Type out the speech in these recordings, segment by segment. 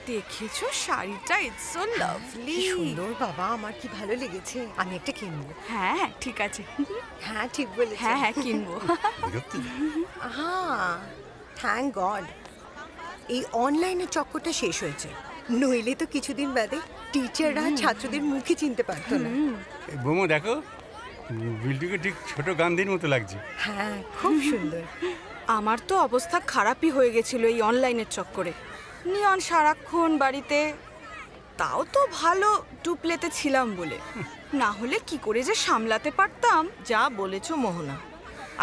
দেখেছো শাড়িটা? It's so lovely. সুন্দর বাবা, আমার কি ভালো লেগেছে। আমি একটা কিনবো। হ্যাঁ হ্যাঁ ঠিক আছে। হ্যাঁ ঠিক বলেছ। হ্যাঁ হ্যাঁ কিনবো। হ্যাঁ, থ্যাংক গড এই অনলাইনের চক্করটা শেষ হয়েছে। নইলে তো কিছুদিন বাদে টিচাররা ছাত্রদের মুখে চিনতে পারতো না। বৌমা দেখো, বিল্ডিংয়ে ঠিক ছোট গান্ধীর মতো লাগছে। হ্যাঁ, খুব সুন্দর। আমার তো অবস্থা খারাপই হয়ে গেছিল এই অনলাইনের চক্করে। নিয়ন সারাক্ষণ বাড়িতে, তাও তো ভালো টুপলেতে ছিলাম বলে, না হলে কি করে যে সামলাতে পারতাম। যা বলেছো মোহনা,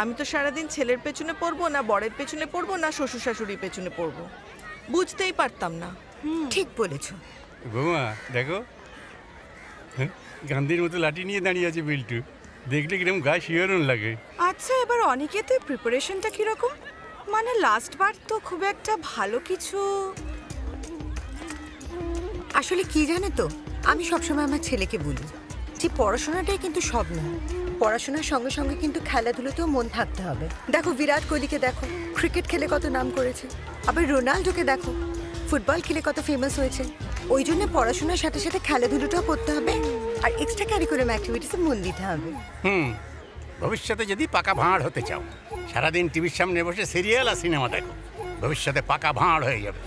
আমি তো সারাদিন ছেলের পেছনে পড়বো না বরের পেছনে পড়বো না শ্বশুর শাশুড়ির পেছনে পড়বো, বুঝতেই পারতাম না। ঠিক বলেছো। বৌমা দেখো, গান্ধীর মতো লাঠি নিয়ে দাঁড়িয়ে আছে বিল্টু। দেখলে কিরকম গায়ে শিহরণ লাগে। আচ্ছা, এবার অনিকেতে প্রিপারেশনটা কিরকম? মানে লাস্ট বার তো খুব একটা ভালো কিছু। আসলে কি জানো তো, আমি সবসময় আমার ছেলেকে বলি যে পড়াশোনাটাই কিন্তু সব নয়, পড়াশোনার সঙ্গে সঙ্গে কিন্তু খেলাধুলোতেও মন থাকতে হবে। দেখো বিরাট কোহলিকে দেখো, ক্রিকেট খেলে কত নাম করেছে। আবার রোনাল্ডোকে দেখো, ফুটবল খেলে কত ফেমাস হয়েছে। ওই জন্য পড়াশোনার সাথে সাথে খেলাধুলোটাও করতে হবে, আর এক্সট্রা ক্যারিকুলাম অ্যাক্টিভিটিসে মন দিতে হবে। ভবিষ্যতে যদি পাকা ভাঁড় হতে চাও, সারাদিন টিভির সামনে বসে সিরিয়াল আর সিনেমা দেখো, ভবিষ্যতে পাকা ভাঁড় হয়ে যাবে।